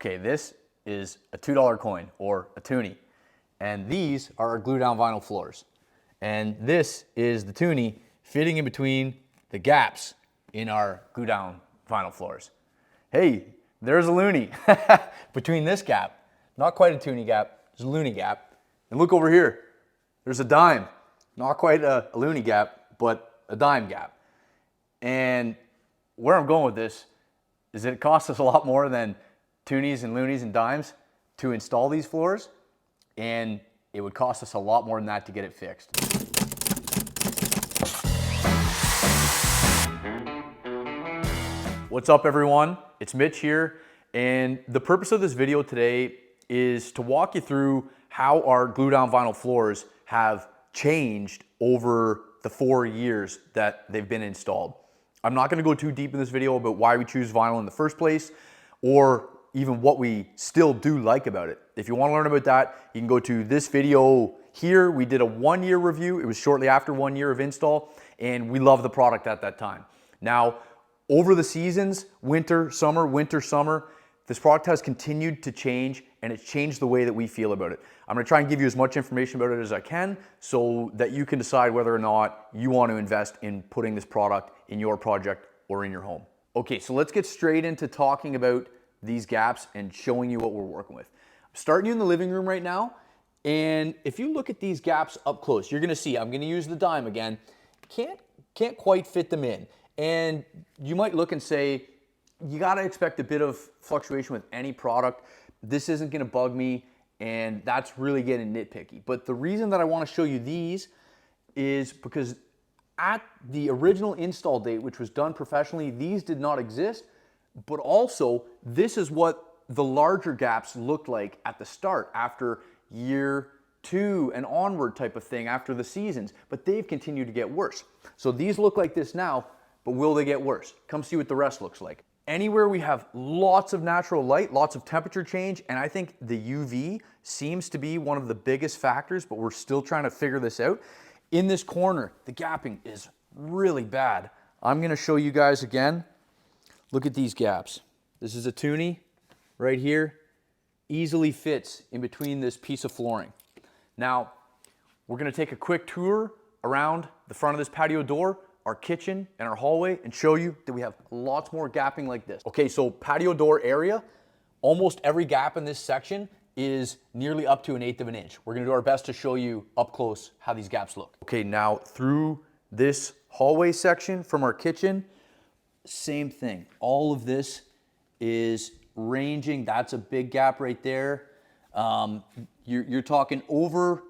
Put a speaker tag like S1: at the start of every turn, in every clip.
S1: Okay, this is a $2 coin or a toonie. And these are our glue down vinyl floors. And this is the toonie fitting in between the gaps in our glue down vinyl floors. Hey, there's a loonie between this gap. Not quite a toonie gap, there's a loonie gap. And look over here, there's a dime. Not quite a loonie gap, but a dime gap. And where I'm going with this is that it costs us a lot more than toonies and loonies and dimes to install these floors, and it would cost us a lot more than that to get it fixed. What's up everyone? It's Mitch here, and the purpose of this video today is to walk you through how our glue down vinyl floors have changed over the 4 years that they've been installed. I'm not going to go too deep in this video about why we choose vinyl in the first place, or even what we still do like about it. If you want to learn about that, you can go to this video here. We did a 1-year review. It was shortly after 1 year of install, and we loved the product at that time. Now, over the seasons, winter, summer, this product has continued to change, and it's changed the way that we feel about it. I'm gonna try and give you as much information about it as I can so that you can decide whether or not you want to invest in putting this product in your project or in your home. Okay, so let's get straight into talking about these gaps and showing you what we're working with. I'm starting you in the living room right now, and if you look at these gaps up close, you're gonna see, I'm gonna use the dime again, can't quite fit them in. And you might look and say, you gotta expect a bit of fluctuation with any product. This isn't gonna bug me, and that's really getting nitpicky. But the reason that I wanna show you these is because at the original install date, which was done professionally, these did not exist, but also this is what the larger gaps looked like at the start after year 2 and onward type of thing after the seasons, but they've continued to get worse. So these look like this now, but will they get worse? Come see what the rest looks like. Anywhere we have lots of natural light, lots of temperature change, and I think the UV seems to be one of the biggest factors, but we're still trying to figure this out. In this corner, the gapping is really bad. I'm gonna show you guys again. Look at these gaps. This is a toonie right here, easily fits in between this piece of flooring. Now, we're gonna take a quick tour around the front of this patio door, our kitchen and our hallway, and show you that we have lots more gapping like this. Okay, so patio door area, almost every gap in this section is nearly up to 1/8 of an inch. We're gonna do our best to show you up close how these gaps look. Okay, now through this hallway section from our kitchen, same thing. All of this is ranging. That's a big gap right there. You're talking over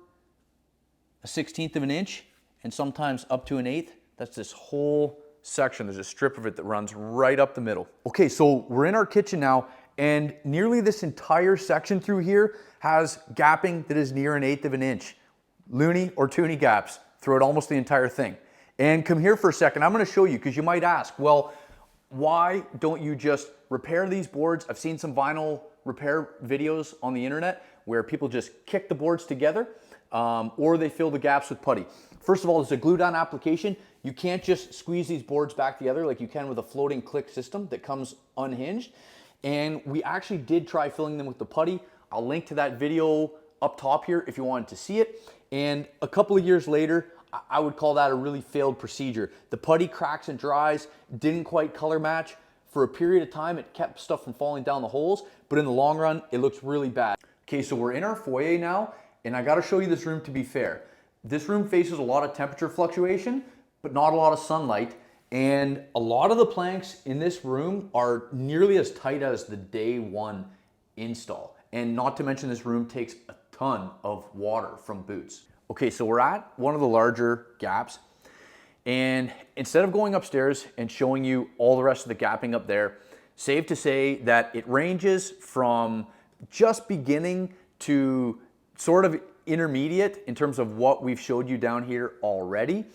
S1: a 1/16 of an inch and sometimes up to 1/8. That's this whole section. There's a strip of it that runs right up the middle. Okay, so we're in our kitchen now, and nearly this entire section through here has gapping that is near 1/8 of an inch. Looney or toonie gaps throughout almost the entire thing. And come here for a second. I'm gonna show you, because you might ask, well, why don't you just repair these boards? I've seen some vinyl repair videos on the internet where people just kick the boards together, or they fill the gaps with putty. First of all, it's a glue down application. You can't just squeeze these boards back together like you can with a floating click system that comes unhinged. And we actually did try filling them with the putty. I'll link to that video up top here if you wanted to see it. And a couple of years later, I would call that a really failed procedure. The putty cracks and dries, didn't quite color match. For a period of time, it kept stuff from falling down the holes, but in the long run, it looks really bad. Okay, so we're in our foyer now, and I gotta show you this room to be fair. This room faces a lot of temperature fluctuation, but not a lot of sunlight. And a lot of the planks in this room are nearly as tight as the day 1 install. And not to mention this room takes a ton of water from boots. Okay, so we're at one of the larger gaps. And instead of going upstairs and showing you all the rest of the gapping up there, safe to say that it ranges from just beginning to sort of intermediate in terms of what we've showed you down here already.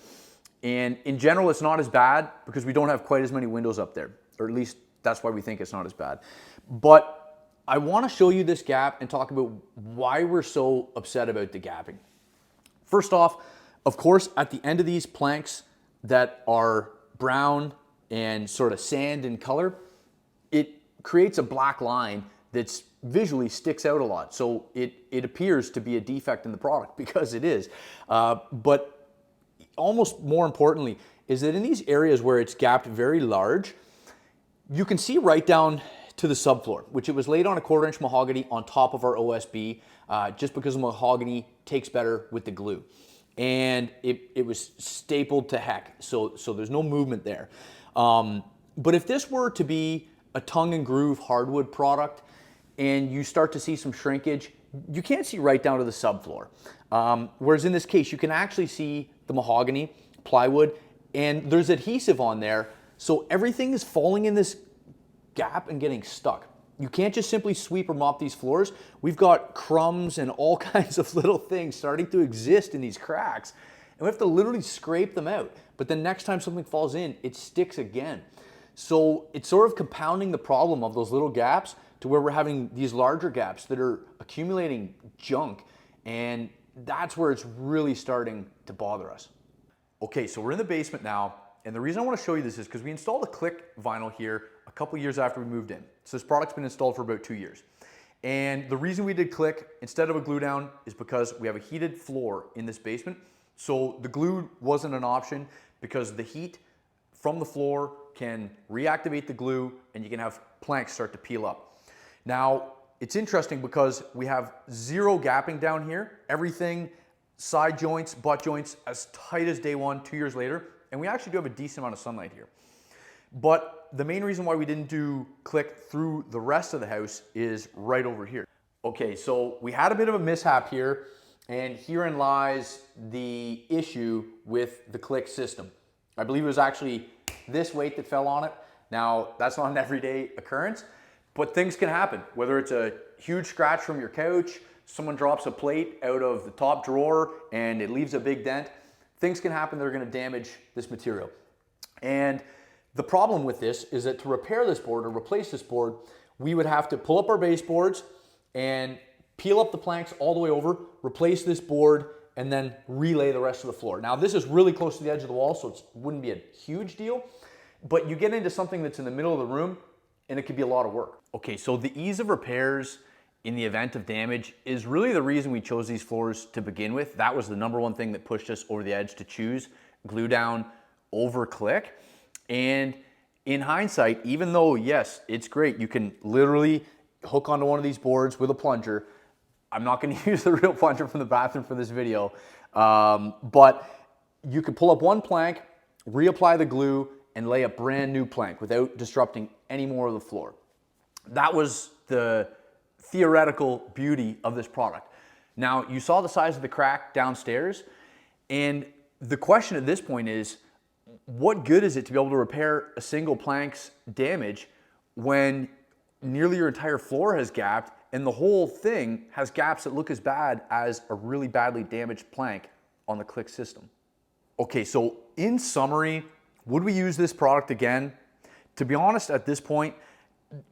S1: And in general, it's not as bad because we don't have quite as many windows up there, or at least that's why we think it's not as bad. But I want to show you this gap and talk about why we're so upset about the gapping. First off, of course, at the end of these planks that are brown and sort of sand in color, it creates a black line that's visually sticks out a lot. So it appears to be a defect in the product because it is. But almost more importantly is that in these areas where it's gapped very large, you can see right down to the subfloor, which it was laid on a 1/4 inch mahogany on top of our OSB, just because the mahogany takes better with the glue. And it was stapled to heck, so there's no movement there. But if this were to be a tongue and groove hardwood product and you start to see some shrinkage, you can't see right down to the subfloor. Whereas in this case, you can actually see the mahogany, plywood, and there's adhesive on there, so everything is falling in this gap and getting stuck. You can't just simply sweep or mop these floors. We've got crumbs and all kinds of little things starting to exist in these cracks, and we have to literally scrape them out. But then next time something falls in, it sticks again. So it's sort of compounding the problem of those little gaps to where we're having these larger gaps that are accumulating junk, and that's where it's really starting to bother us. Okay, so we're in the basement now, and the reason I want to show you this is because we installed a click vinyl here a couple years after we moved in. So this product's been installed for about 2 years. And the reason we did click instead of a glue down is because we have a heated floor in this basement. So the glue wasn't an option because the heat from the floor can reactivate the glue and you can have planks start to peel up. Now, it's interesting because we have zero gapping down here. Everything, side joints, butt joints, as tight as day one, 2 years later. And we actually do have a decent amount of sunlight here. But the main reason why we didn't do click through the rest of the house is right over here. Okay, so we had a bit of a mishap here, and herein lies the issue with the click system. I believe it was actually this weight that fell on it. Now, that's not an everyday occurrence, but things can happen. Whether it's a huge scratch from your couch, someone drops a plate out of the top drawer and it leaves a big dent, things can happen that are gonna damage this material. And the problem with this is that to repair this board or replace this board, we would have to pull up our baseboards and peel up the planks all the way over, replace this board, and then relay the rest of the floor. Now, this is really close to the edge of the wall, so it wouldn't be a huge deal, but you get into something that's in the middle of the room and it could be a lot of work. Okay, so the ease of repairs in the event of damage is really the reason we chose these floors to begin with. That was the #1 thing that pushed us over the edge to choose glue down over click. And in hindsight, even though, yes, it's great, you can literally hook onto one of these boards with a plunger. I'm not gonna use the real plunger from the bathroom for this video, but you could pull up one plank, reapply the glue, and lay a brand new plank without disrupting any more of the floor. That was the theoretical beauty of this product. Now, you saw the size of the crack downstairs, and the question at this point is, what good is it to be able to repair a single plank's damage when nearly your entire floor has gapped and the whole thing has gaps that look as bad as a really badly damaged plank on the click system? Okay, so in summary, would we use this product again? To be honest, at this point,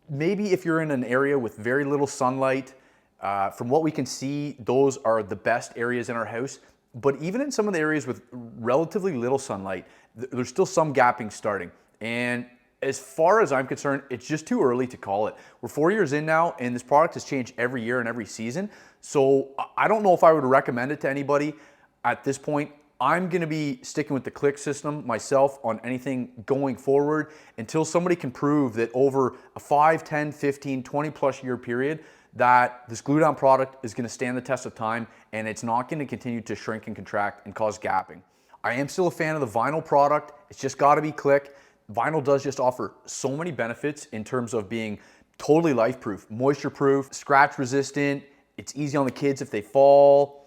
S1: maybe if you're in an area with very little sunlight, from what we can see, those are the best areas in our house. But even in some of the areas with relatively little sunlight, there's still some gapping starting. And as far as I'm concerned, it's just too early to call it. We're 4 years in now, and this product has changed every year and every season. So I don't know if I would recommend it to anybody at this point. I'm gonna be sticking with the click system myself on anything going forward until somebody can prove that over a 5, 10, 15, 20 plus year period that this glue down product is gonna stand the test of time and it's not gonna continue to shrink and contract and cause gapping. I am still a fan of the vinyl product. It's just gotta be click. Vinyl does just offer so many benefits in terms of being totally life-proof, moisture-proof, scratch-resistant. It's easy on the kids if they fall.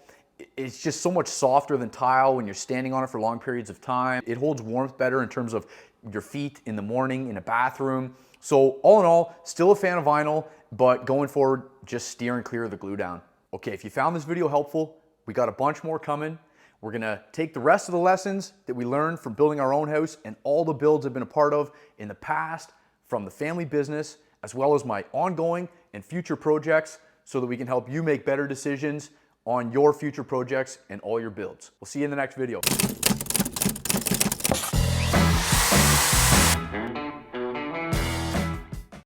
S1: It's just so much softer than tile when you're standing on it for long periods of time. It holds warmth better in terms of your feet in the morning in a bathroom. So all in all, still a fan of vinyl, but going forward, just steering clear of the glue down. Okay, if you found this video helpful, we got a bunch more coming. We're gonna take the rest of the lessons that we learned from building our own house and all the builds I've been a part of in the past from the family business, as well as my ongoing and future projects so that we can help you make better decisions on your future projects and all your builds. We'll see you in the next video.